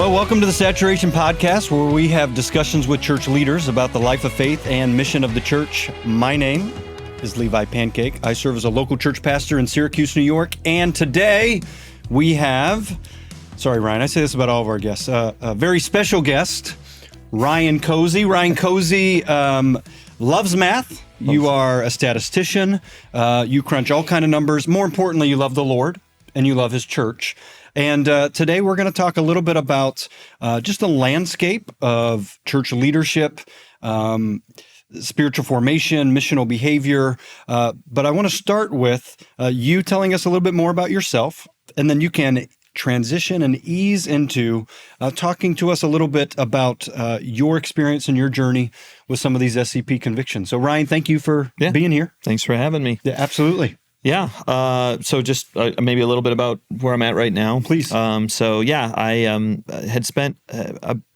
Well, welcome to the Saturation Podcast, where we have discussions with church leaders about the life of faith and mission of the church. My name is Levi Pancake. I serve as a local church pastor in Syracuse, New York. And today we have, sorry, Ryan, I say this about all of our guests, a very special guest, Ryan Kozey. Ryan Kozey loves math. You are a statistician. You crunch all kind of numbers. More importantly, you love the Lord and you love His church. And today we're going to talk a little bit about just the landscape of church leadership, spiritual formation, missional behavior. But I want to start with you telling us a little bit more about yourself, and then you can transition and ease into talking to us a little bit about your experience and your journey with some of these SCP convictions. So Ryan, thank you for being here. Thanks for having me. Yeah, absolutely. Yeah. So just maybe a little bit about where I'm at right now. Please. I had spent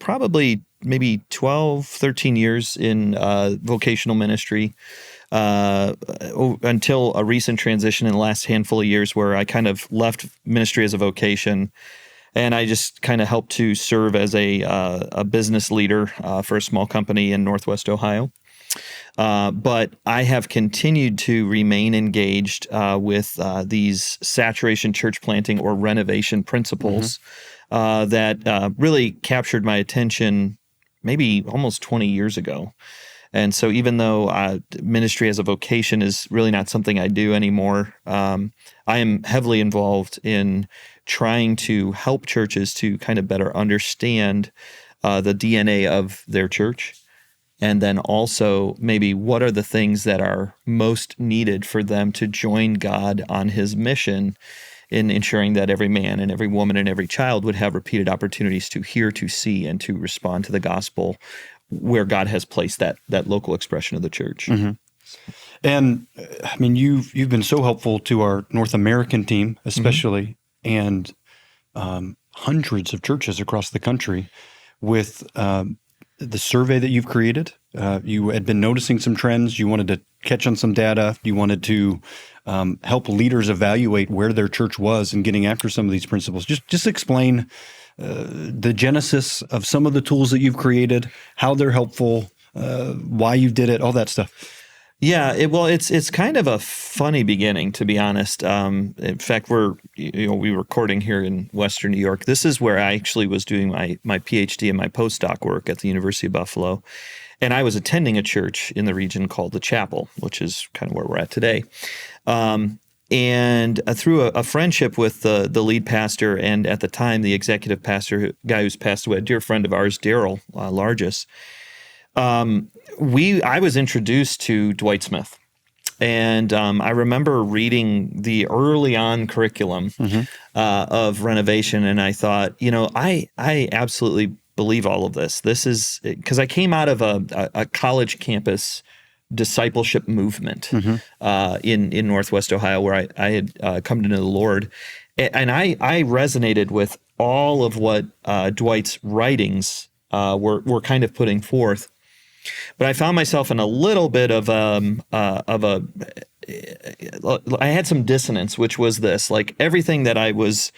probably maybe 12, 13 years in vocational ministry until a recent transition in the last handful of years where I kind of left ministry as a vocation. And I just kind of helped to serve as a business leader for a small company in Northwest Ohio. But I have continued to remain engaged with these saturation church planting or renovation principles that really captured my attention maybe almost 20 years ago. And so even though ministry as a vocation is really not something I do anymore, I am heavily involved in trying to help churches to kind of better understand the DNA of their church. And then also maybe what are the things that are most needed for them to join God on His mission in ensuring that every man and every woman and every child would have repeated opportunities to hear, to see, and to respond to the gospel where God has placed that local expression of the church. Mm-hmm. And I mean, you've been so helpful to our North American team, especially, and hundreds of churches across the country with the survey that you've created. You had been noticing some trends. You wanted to catch on some data. You wanted to help leaders evaluate where their church was in getting after some of these principles. Just explain the genesis of some of the tools that you've created, how they're helpful, why you did it, all that stuff. Yeah, it's kind of a funny beginning, to be honest. In fact, we're recording here in Western New York. This is where I actually was doing my PhD and my postdoc work at the University of Buffalo, and I was attending a church in the region called the Chapel, which is kind of where we're at today. And through a friendship with the lead pastor and at the time the executive pastor, guy who's passed away, a dear friend of ours, Daryl Largess. I was introduced to Dwight Smith, and I remember reading the early on curriculum of renovation, and I thought, I absolutely believe all of this. This is because I came out of a college campus discipleship movement in Northwest Ohio, where I had come to know the Lord, and I resonated with all of what Dwight's writings were kind of putting forth. But I found myself in a little bit of I had some dissonance, which was this: like everything that I was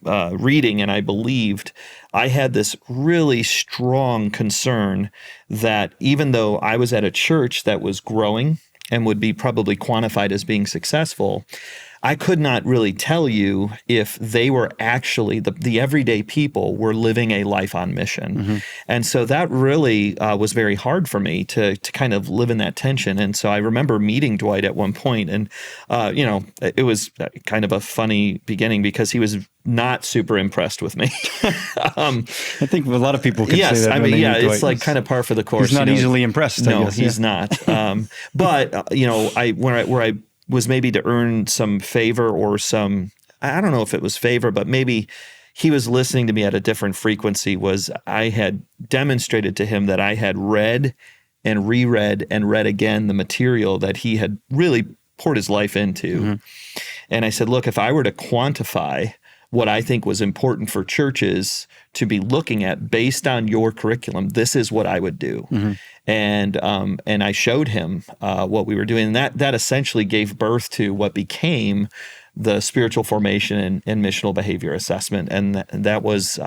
reading and I believed, I had this really strong concern that even though I was at a church that was growing and would be probably quantified as being successful, I could not really tell you if they were actually, the everyday people were living a life on mission. And so that really was very hard for me to kind of live in that tension. And so I remember meeting Dwight at one point, and it was kind of a funny beginning because he was not super impressed with me. I think a lot of people can say that. I mean, it's like kind of par for the course. He's not easily impressed. No, I guess. He's not. But where I was maybe to earn some favor or some, I don't know if it was favor, but maybe he was listening to me at a different frequency, was I had demonstrated to him that I had read and reread and read again the material that he had really poured his life into. And I said, look, if I were to quantify what I think was important for churches to be looking at based on your curriculum, this is what I would do. And I showed him what we were doing. And that essentially gave birth to what became the spiritual formation and missional behavior assessment. And that was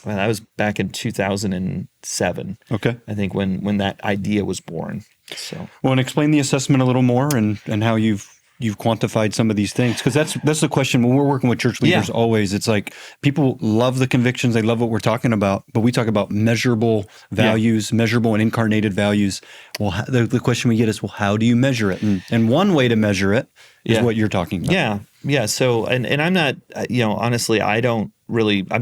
Well, that was back in 2007. Okay. I think when that idea was born. So, well, and explain the assessment a little more and how you've quantified some of these things, because that's the question when we're working with church leaders. Yeah. Always, it's like people love the convictions, they love what we're talking about, but we talk about measurable values, measurable and incarnated values. Well, the question we get is, well, how do you measure it? And one way to measure it is what you're talking about. Yeah. So, and I'm not, honestly, I'm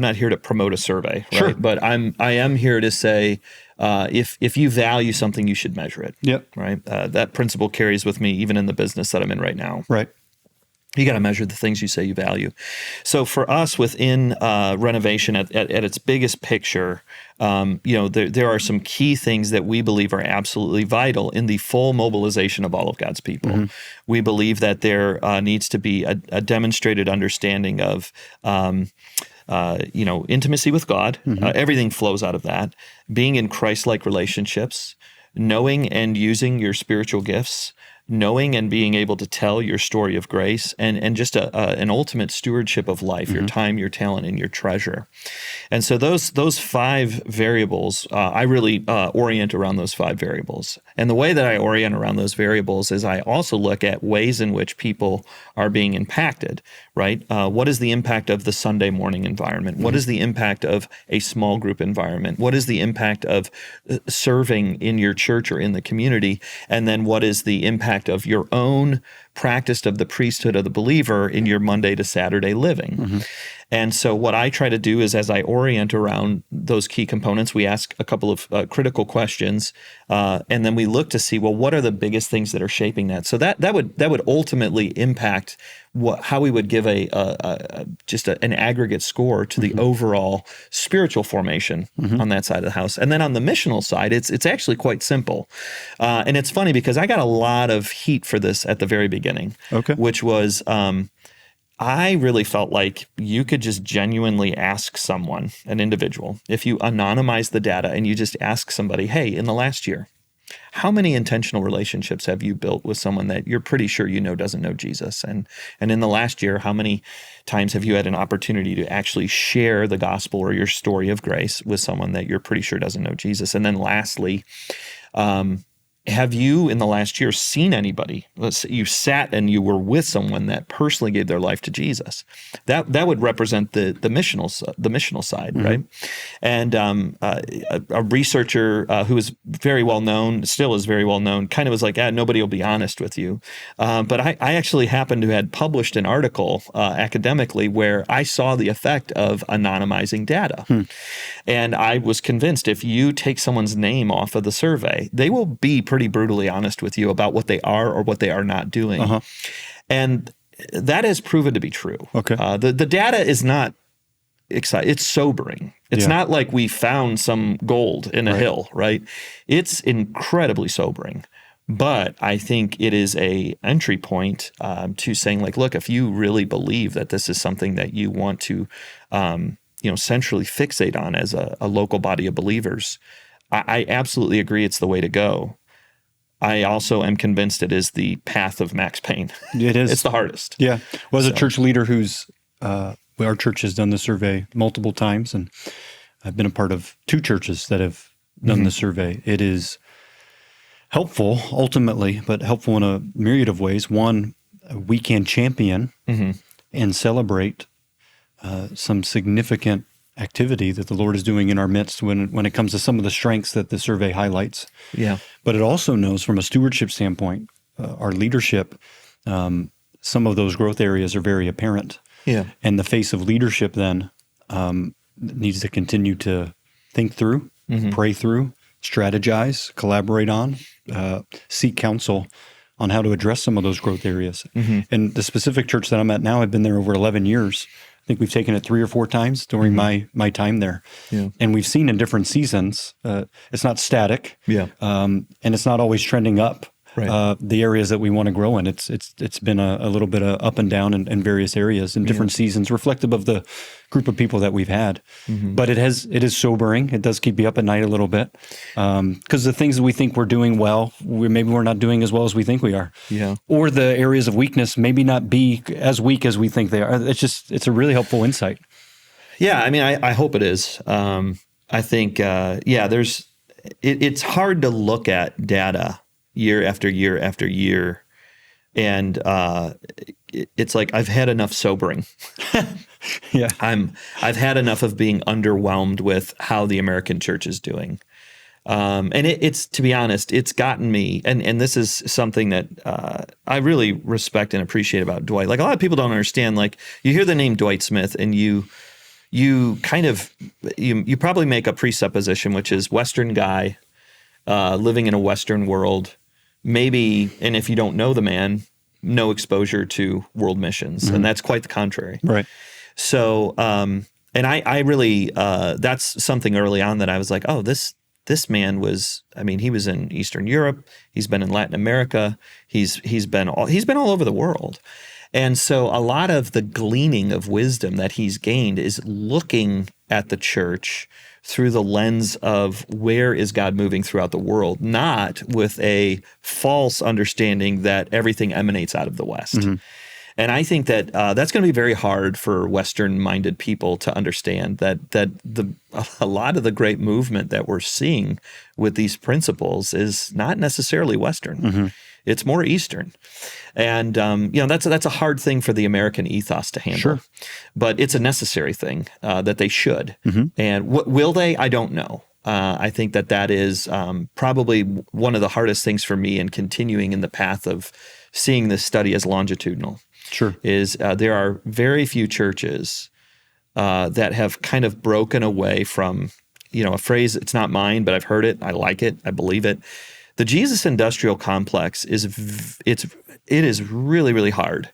not here to promote a survey, right? Sure. But I am here to say, if you value something, you should measure it. Yep. Right. That principle carries with me even in the business that I'm in right now. Right. You got to measure the things you say you value. So for us within renovation at its biggest picture, there are some key things that we believe are absolutely vital in the full mobilization of all of God's people. Mm-hmm. We believe that there needs to be a demonstrated understanding of intimacy with God. Mm-hmm. Everything flows out of that. Being in Christ-like relationships, knowing and using your spiritual gifts, knowing and being able to tell your story of grace, and just an ultimate stewardship of life, your time, your talent, and your treasure. And so those five variables, I really orient around those five variables. And the way that I orient around those variables is I also look at ways in which people are being impacted, right? What is the impact of the Sunday morning environment? What is the impact of a small group environment? What is the impact of serving in your church or in the community? And then what is the impact of your own practice of the priesthood of the believer in your Monday to Saturday living? Mm-hmm. And so what I try to do is, as I orient around those key components, we ask a couple of critical questions, and then we look to see, well, what are the biggest things that are shaping that? So that would ultimately impact how we would give an aggregate score to the overall spiritual formation on that side of the house. And then on the missional side, it's actually quite simple. And it's funny because I got a lot of heat for this at the very beginning, which was I really felt like you could just genuinely ask someone, an individual, if you anonymize the data and you just ask somebody, hey, in the last year, how many intentional relationships have you built with someone that you're pretty sure doesn't know Jesus? And in the last year, how many times have you had an opportunity to actually share the gospel or your story of grace with someone that you're pretty sure doesn't know Jesus? And then lastly, have you in the last year seen anybody? Let's say you sat and you were with someone that personally gave their life to Jesus. That would represent the missional side, right? And a researcher who is very well known, still is very well known, kind of was like, nobody will be honest with you. But I actually happened to had published an article academically where I saw the effect of anonymizing data, and I was convinced if you take someone's name off of the survey, they will be pretty brutally honest with you about what they are or what they are not doing. And that has proven to be true. The data is not exciting. It's sobering. It's not like we found some gold in a hill, right? It's incredibly sobering. But I think it is a entry point to saying, like, look, if you really believe that this is something that you want to centrally fixate on as a local body of believers, I absolutely agree it's the way to go. I also am convinced it is the path of max pain. It is. It's the hardest. Yeah. Well, as a church leader our church has done the survey multiple times, and I've been a part of two churches that have done the survey. It is helpful ultimately, but helpful in a myriad of ways. One, we can champion and celebrate some significant activity that the Lord is doing in our midst when it comes to some of the strengths that the survey highlights. Yeah. But it also knows from a stewardship standpoint, our leadership, some of those growth areas are very apparent. Yeah. And the face of leadership then needs to continue to think through, pray through, strategize, collaborate on, seek counsel on how to address some of those growth areas. And the specific church that I'm at now, I've been there over 11 years. I think we've taken it 3 or 4 times during my time there. Yeah. And we've seen in different seasons, it's not static. Yeah. And it's not always trending up. Right. The areas that we want to grow in. It's been a little bit of up and down in various areas in different seasons, reflective of the group of people that we've had. But it is sobering. It does keep you up at night a little bit because the things that we think we're doing well, maybe we're not doing as well as we think we are. Yeah. Or the areas of weakness maybe not be as weak as we think they are. It's a really helpful insight. Yeah, I mean, I hope it is. I think, it's hard to look at data year after year after year, and it's like I've had enough sobering. Yeah. I've had enough of being underwhelmed with how the American church is doing. And it's, to be honest, it's gotten me, and this is something that I really respect and appreciate about Dwight. Like, a lot of people don't understand, like, you hear the name Dwight Smith and you kind of, you probably make a presupposition, which is Western guy, living in a Western world, maybe, and if you don't know the man, no exposure to world missions. And that's quite the contrary. Right. So, and I really, that's something early on that I was like, oh, this man was, I mean, he was in Eastern Europe. He's been in Latin America. He's been all over the world. And so a lot of the gleaning of wisdom that he's gained is looking at the church through the lens of where is God moving throughout the world, not with a false understanding that everything emanates out of the West. And I think that that's going to be very hard for Western-minded people to understand that a lot of the great movement that we're seeing with these principles is not necessarily Western. It's more Eastern. And that's a hard thing for the American ethos to handle. Sure. But it's a necessary thing that they should. And will they? I don't know. I think that is probably one of the hardest things for me in continuing in the path of seeing this study as longitudinal. Sure. Is there are very few churches that have kind of broken away from, a phrase, it's not mine, but I've heard it, I like it, I believe it. The Jesus industrial complex it is really, really hard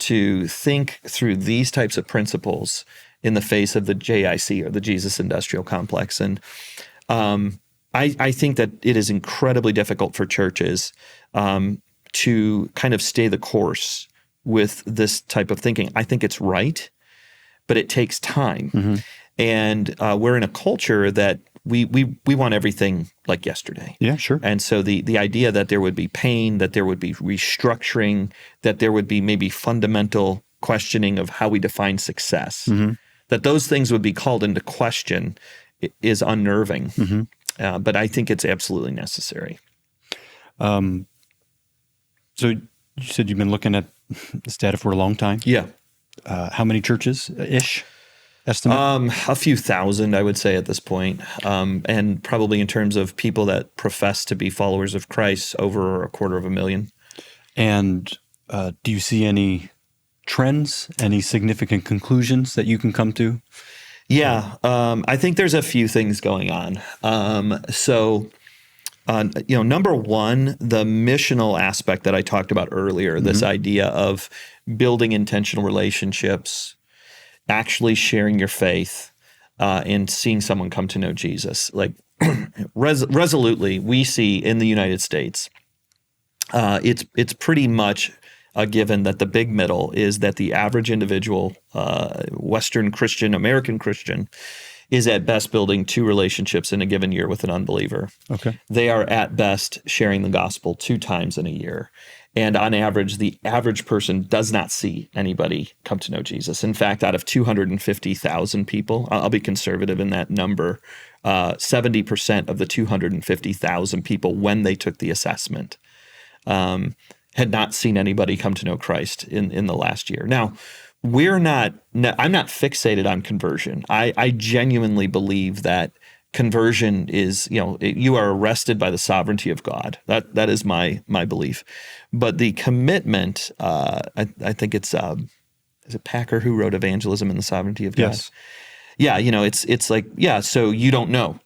to think through these types of principles in the face of the JIC, or the Jesus industrial complex. And I think that it is incredibly difficult for churches to kind of stay the course with this type of thinking. I think it's right, but it takes time. And we're in a culture that we want everything like yesterday. Yeah, sure. And so the idea that there would be pain, that there would be restructuring, that there would be maybe fundamental questioning of how we define success, that those things would be called into question is unnerving. But I think it's absolutely necessary. So you said you've been looking at this data for a long time? Yeah. How many churches-ish estimate? A few thousand, I would say, at this point. And probably in terms of people that profess to be followers of Christ, over 250,000. And do you see any trends, any significant conclusions that you can come to? Yeah. I think there's a few things going on. Number one, the missional aspect that I talked about earlier, this idea of building intentional relationships, actually sharing your faith, and seeing someone come to know Jesus. Like resolutely, we see in the United States, it's pretty much a given that the big middle is that the average individual, Western Christian, American Christian, is at best building 2 relationships in a given year with an unbeliever. Okay. They are at best sharing the gospel 2 times in a year. And on average, the average person does not see anybody come to know Jesus. In fact, out of 250,000 people, I'll be conservative in that number, 70% of the 250,000 people, when they took the assessment, had not seen anybody come to know Christ in the last year. Now, I'm not fixated on conversion. I genuinely believe that conversion is, you are arrested by the sovereignty of God. That is my belief. But the commitment, I think it's, is it Packer who wrote Evangelism and the Sovereignty of God? Yes. Yeah, it's like, so you don't know.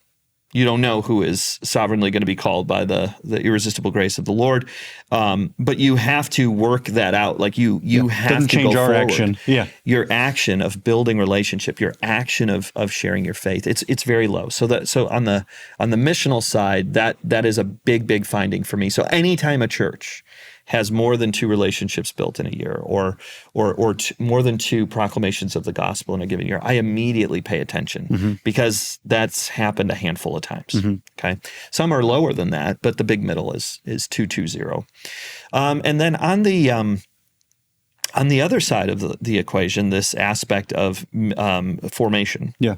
You don't know who is sovereignly going to be called by the irresistible grace of the Lord, but you have to work that out. Like you have doesn't to change go our forward. action. Yeah, your action of building relationship, your action of sharing your faith, it's very low. So on the missional side, that is a big finding for me. So anytime a church has more than 2 relationships built in a year, or more than 2 proclamations of the gospel in a given year, I immediately pay attention, because that's happened a handful of times. Okay, some are lower than that, but the big middle is 220. And then on on the other side of the equation, this aspect of formation. Yeah.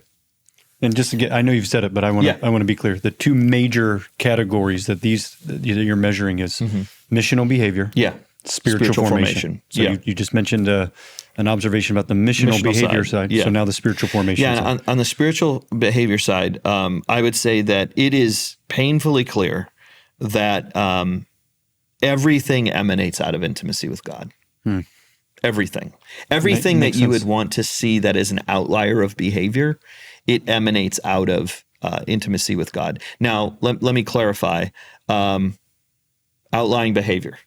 And just to get, I know you've said it, but I want to be clear. The two major categories that you're measuring is missional behavior, spiritual formation. So you just mentioned an observation about the missional behavior side. Yeah. So now the spiritual formation side. Yeah, on the spiritual behavior side, I would say that it is painfully clear that everything emanates out of intimacy with God. Everything that you would want to see that is an outlier of behavior, it emanates out of intimacy with God. Now, let me clarify. Outlying behavior.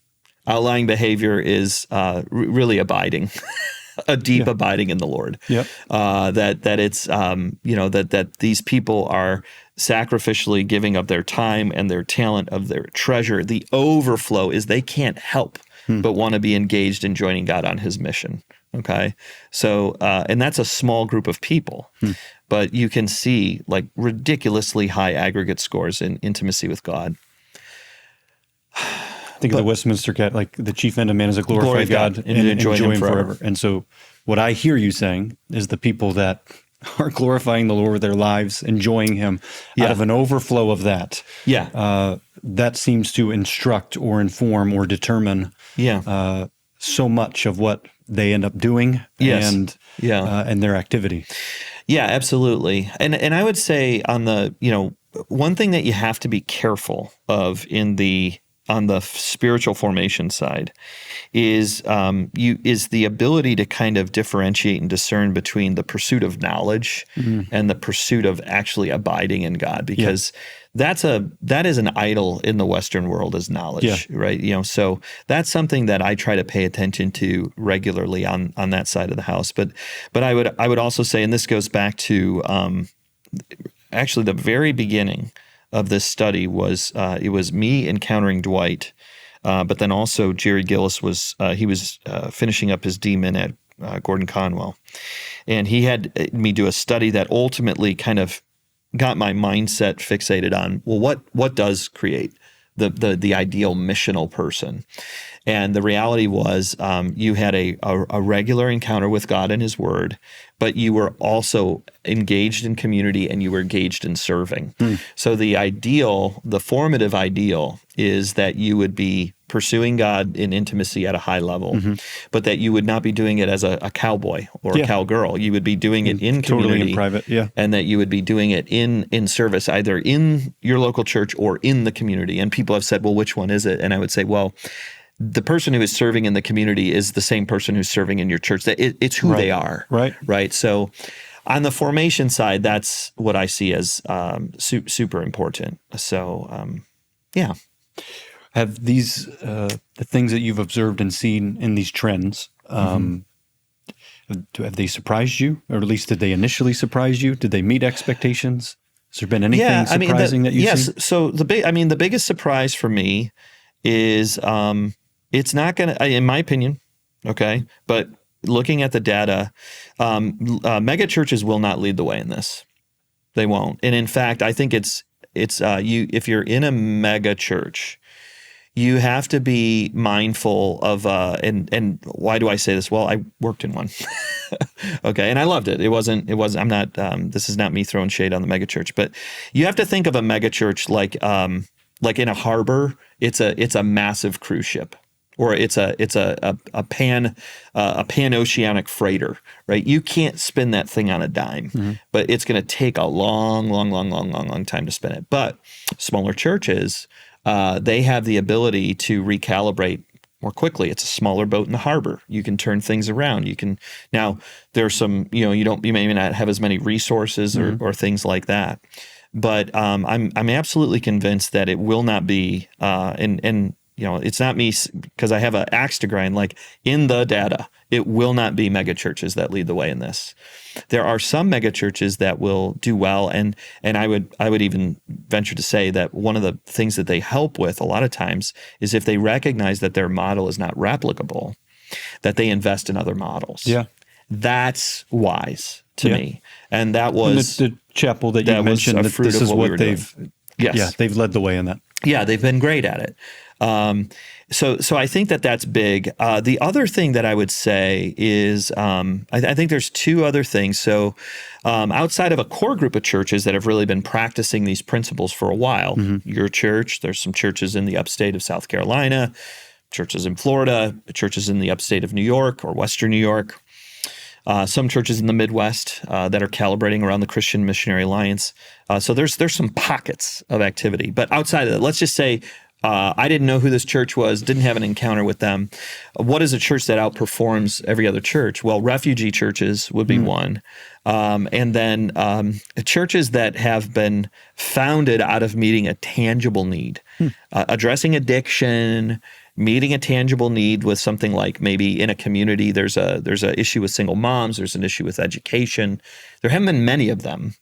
Outlying behavior is really abiding, a deep abiding in the Lord. Yep. That it's that these people are sacrificially giving up their time and their talent, of their treasure. The overflow is they can't help but want to be engaged in joining God on His mission. Okay, so and that's a small group of people, but you can see like ridiculously high aggregate scores in intimacy with God. Think of the Westminster Cat, like the chief end of man is to glorify God and enjoy Him forever. And so what I hear you saying is the people that are glorifying the Lord with their lives, enjoying Him, out of an overflow of that. That seems to instruct or inform or determine so much of what they end up doing and their activity. Yeah, absolutely. And I would say on the, one thing that you have to be careful of on the spiritual formation side is the ability to kind of differentiate and discern between the pursuit of knowledge and the pursuit of actually abiding in God, because that is an idol in the Western world, is knowledge, right? So that's something that I try to pay attention to regularly on that side of the house. But I would also say, and this goes back to actually the very beginning of this study was it was me encountering Dwight, but then also Jerry Gillis was finishing up his DMin at Gordon Conwell, and he had me do a study that ultimately kind of got my mindset fixated on, well, what does create the ideal missional person? And the reality was you had a regular encounter with God and His Word, but you were also engaged in community and you were engaged in serving. So the formative ideal is that you would be pursuing God in intimacy at a high level, but that you would not be doing it as a cowboy or a cowgirl. You would be doing it in community, totally in private, and that you would be doing it in service, either in your local church or in the community. And people have said, well, which one is it? And I would say, well, the person who is serving in the community is the same person who's serving in your church. It's who they are. Right. So on the formation side, that's what I see as super important. So, Have these the things that you've observed and seen in these trends, have they surprised you? Or at least did they initially surprise you? Did they meet expectations? Has there been anything surprising that you've seen? So the biggest surprise for me is it's not going to, in my opinion, okay, but looking at the data, mega churches will not lead the way in this. They won't. And in fact, I think it's if you're in a mega church, you have to be mindful of and why do I say this? Well, I worked in one. Okay, and I loved it. It wasn't I'm not this is not me throwing shade on the mega church, but you have to think of a mega church like in a harbor, it's a massive cruise ship, or it's a pan-oceanic freighter, right? You can't spin that thing on a dime, but it's going to take a long time to spin it. But smaller churches, they have the ability to recalibrate more quickly. It's a smaller boat in the harbor. You can turn things around. Now there's some, you may not have as many resources or things like that. But I'm absolutely convinced that it will not be, and it's not me because I have an axe to grind. Like in the data, it will not be mega churches that lead the way in this. There are some mega churches that will do well, and I would even venture to say that one of the things that they help with a lot of times is if they recognize that their model is not replicable, that they invest in other models. Yeah, that's wise to me, and that was the chapel that you mentioned. That this is what they've. Yes. Yeah, they've led the way in that. Yeah, they've been great at it. So I think that that's big. The other thing that I would say is I think there's two other things. So outside of a core group of churches that have really been practicing these principles for a while, your church, there's some churches in the upstate of South Carolina, churches in Florida, churches in the upstate of New York or Western New York, some churches in the Midwest that are calibrating around the Christian Missionary Alliance. So there's some pockets of activity. But outside of that, let's just say I didn't know who this church was, didn't have an encounter with them. What is a church that outperforms every other church? Well, refugee churches would be one. And then churches that have been founded out of meeting a tangible need, addressing addiction, meeting a tangible need with something like maybe in a community there's a issue with single moms, there's an issue with education. There haven't been many of them,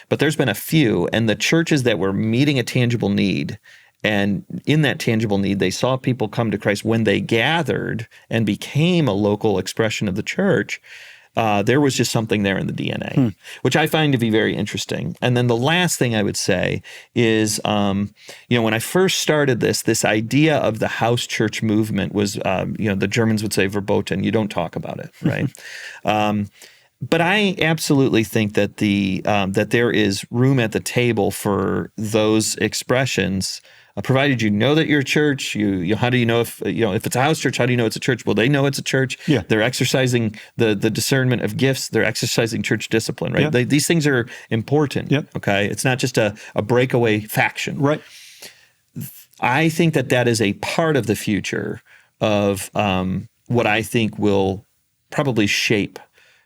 but there's been a few. And the churches that were meeting a tangible need, and in that tangible need, they saw people come to Christ when they gathered and became a local expression of the church. There was just something there in the DNA, which I find to be very interesting. And then the last thing I would say is, when I first started this idea of the house church movement was, the Germans would say verboten. You don't talk about it, right? But I absolutely think that that there is room at the table for those expressions. Provided you know that you're a church, how do you know if it's a house church? How do you know it's a church? Well, they know it's a church. Yeah. They're exercising the discernment of gifts. They're exercising church discipline, right? Yeah. These things are important. Yep. Okay, it's not just a breakaway faction. Right. I think that is a part of the future of what I think will probably shape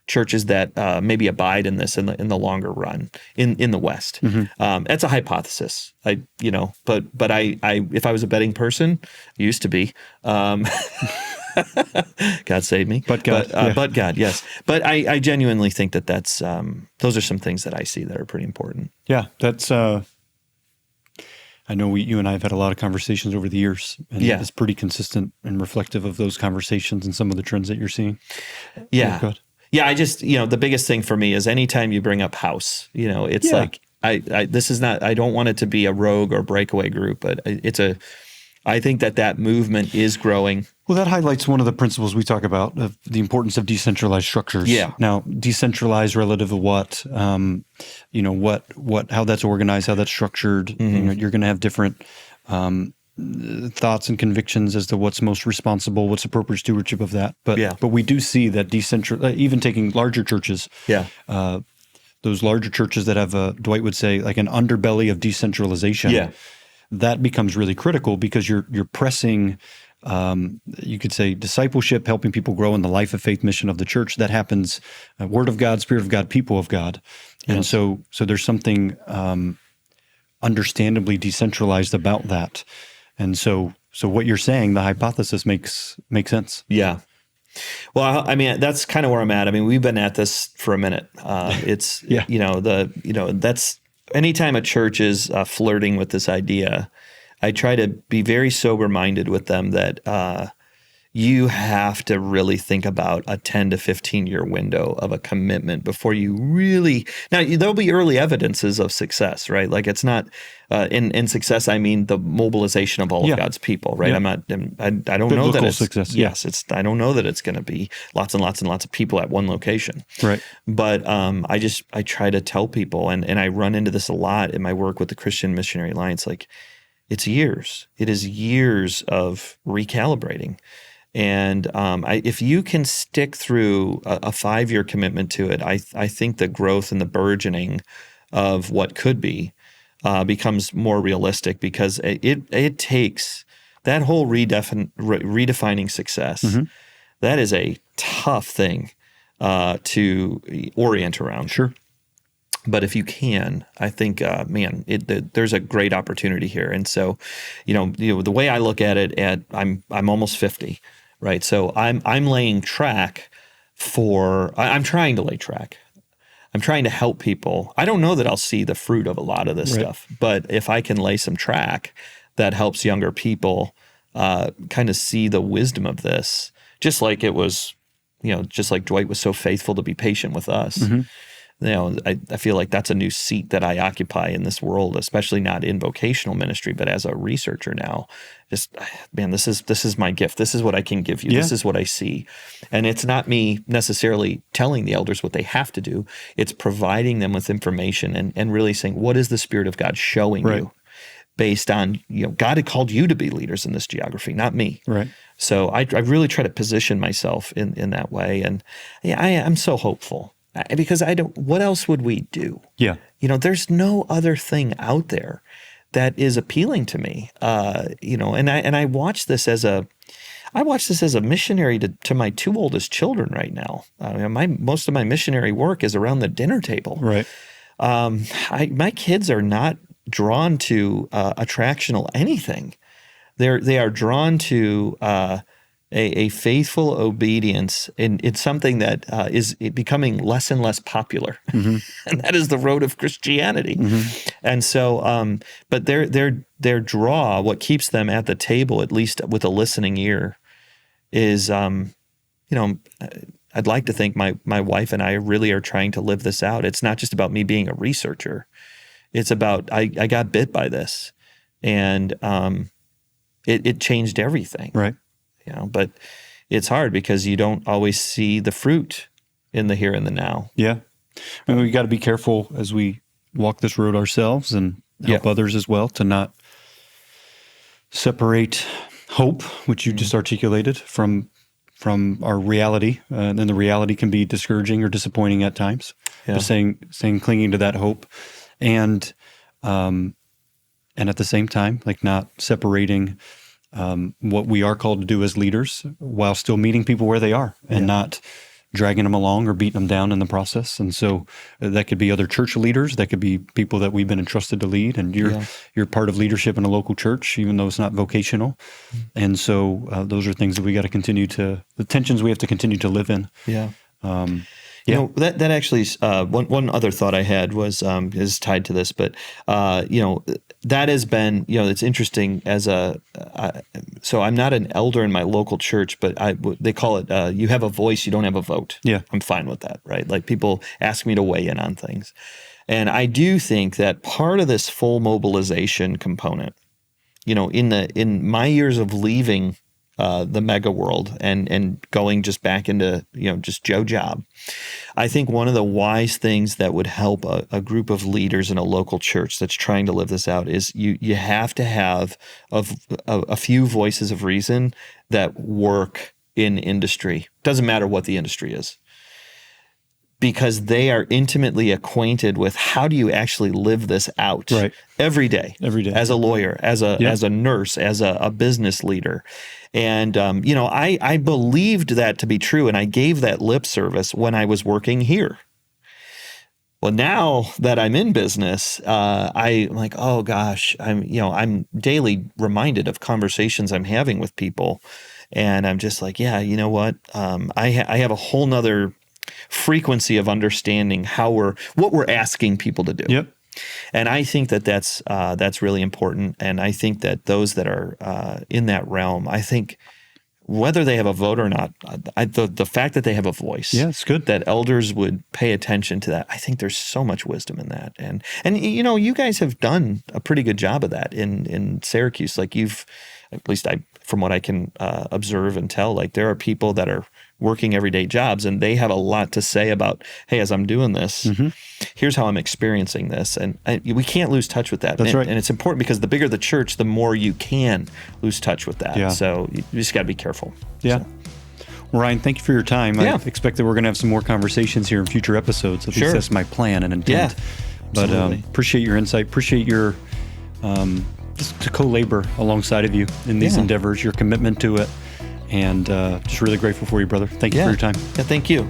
churches that maybe abide in this in the longer run in the West. That's a hypothesis. But I if I was a betting person, I used to be. God save me. But God, yes. But I genuinely think that's those are some things that I see that are pretty important. Yeah, that's. I know you and I have had a lot of conversations over the years, and it's pretty consistent and reflective of those conversations and some of the trends that you're seeing. Yeah. Good. Yeah, I just, the biggest thing for me is anytime you bring up house, it's like, this is not, I don't want it to be a rogue or breakaway group, but I think that movement is growing. Well, that highlights one of the principles we talk about, of the importance of decentralized structures. Yeah. Now, decentralized relative to what, how that's organized, how that's structured. You're going to have different thoughts and convictions as to what's most responsible, what's appropriate stewardship of that. But we do see that even taking larger churches, those larger churches that have Dwight would say like an underbelly of decentralization, that becomes really critical because you're pressing, you could say discipleship, helping people grow in the life of faith mission of the church. That happens, Word of God, Spirit of God, people of God. And so there's something understandably decentralized about that. And so what you're saying, the hypothesis makes sense. Yeah. Well, I mean, that's kind of where I'm at. I mean, we've been at this for a minute. It's, that's anytime a church is flirting with this idea, I try to be very sober-minded with them that you have to really think about a 10 to 15-year window of a commitment before you really – now, there'll be early evidences of success, right? Like it's not in success, I mean the mobilization of all of God's people, right? I don't know that it's – success. Yes, I don't know that it's going to be lots and lots and lots of people at one location. Right. But I try to tell people, and I run into this a lot in my work with the Christian Missionary Alliance, like it's years. It is years of recalibrating. And if you can stick through a 5-year commitment to it, I think the growth and the burgeoning of what could be becomes more realistic because it takes that whole redefining success. That is a tough thing to orient around. Sure. But if you can, I think, there's a great opportunity here. And so, the way I look at it, I'm almost 50. Right, so I'm laying track I'm trying to lay track. I'm trying to help people. I don't know that I'll see the fruit of a lot of this stuff, but if I can lay some track that helps younger people kind of see the wisdom of this, just like it was, just like Dwight was so faithful to be patient with us. I feel like that's a new seat that I occupy in this world, especially not in vocational ministry, but as a researcher now. Just, man, this is my gift. This is what I can give you. Yeah. This is what I see. And it's not me necessarily telling the elders what they have to do. It's providing them with information and really saying, what is the Spirit of God showing you? Based on, God had called you to be leaders in this geography, not me. Right. So I really try to position myself in that way. And I'm so hopeful because what else would we do? Yeah. There's no other thing out there that is appealing to me. And I watch this as a missionary to my two oldest children right now. Most of my missionary work is around the dinner table. Right. My kids are not drawn to attractional anything. They are drawn to a faithful obedience in something that is becoming less and less popular, and that is the road of Christianity. And so, but their draw, what keeps them at the table, at least with a listening ear, is I'd like to think my wife and I really are trying to live this out. It's not just about me being a researcher. It's about I got bit by this, and it changed everything. Right. But it's hard because you don't always see the fruit in the here and the now. Yeah. And we got to be careful as we walk this road ourselves and help others as well to not separate hope, which you just articulated, from our reality. And the reality can be discouraging or disappointing at times. Yeah. But clinging to that hope. And at the same time, like not separating what we are called to do as leaders while still meeting people where they are and not dragging them along or beating them down in the process. And so that could be other church leaders, that could be people that we've been entrusted to lead, and you're part of leadership in a local church, even though it's not vocational. And so those are things that we got to the tensions we have to continue to live in. Yeah. That actually is one other thought I had was is tied to this, but that has been it's interesting so I'm not an elder in my local church, but they call it you have a voice, you don't have a vote. Yeah, I'm fine with that, right? Like people ask me to weigh in on things, and I do think that part of this full mobilization component, in my years of leaving the mega world and going just back into just Joe job, I think one of the wise things that would help a group of leaders in a local church that's trying to live this out is you have to have a few voices of reason that work in industry. Doesn't matter what the industry is, because they are intimately acquainted with how do you actually live this out every day as a lawyer, as a nurse, as a business leader. And, I believed that to be true, and I gave that lip service when I was working here. Well, now that I'm in business, I'm like, oh gosh, I'm daily reminded of conversations I'm having with people. And I'm just like, yeah, you know what? I have a whole nother frequency of understanding what we're asking people to do. Yep. And I think that's really important. And I think that those that are in that realm, I think whether they have a vote or not, the fact that they have a voice, it's good. That elders would pay attention to that. I think there's so much wisdom in that. And you guys have done a pretty good job of that in Syracuse. Like from what I can observe and tell, like there are people that are working everyday jobs, and they have a lot to say about, hey, as I'm doing this, here's how I'm experiencing this. And we can't lose touch with that. That's right. And it's important because the bigger the church, the more you can lose touch with that. Yeah. So you just got to be careful. Yeah. So. Well, Ryan, thank you for your time. I expect that we're going to have some more conversations here in future episodes. At least that's my plan and intent. Yeah, but appreciate your insight. Appreciate your just to co-labor alongside of you in these endeavors, your commitment to it. And just really grateful for you, brother. Thank you for your time. Yeah, thank you.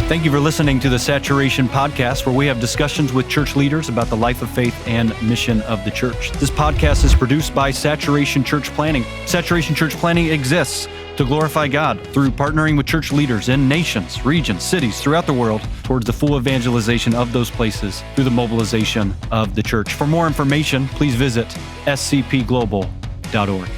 Thank you for listening to the Saturation Podcast, where we have discussions with church leaders about the life of faith and mission of the church. This podcast is produced by Saturation Church Planning. Saturation Church Planning exists to glorify God through partnering with church leaders in nations, regions, cities throughout the world towards the full evangelization of those places through the mobilization of the church. For more information, please visit scpglobal.org.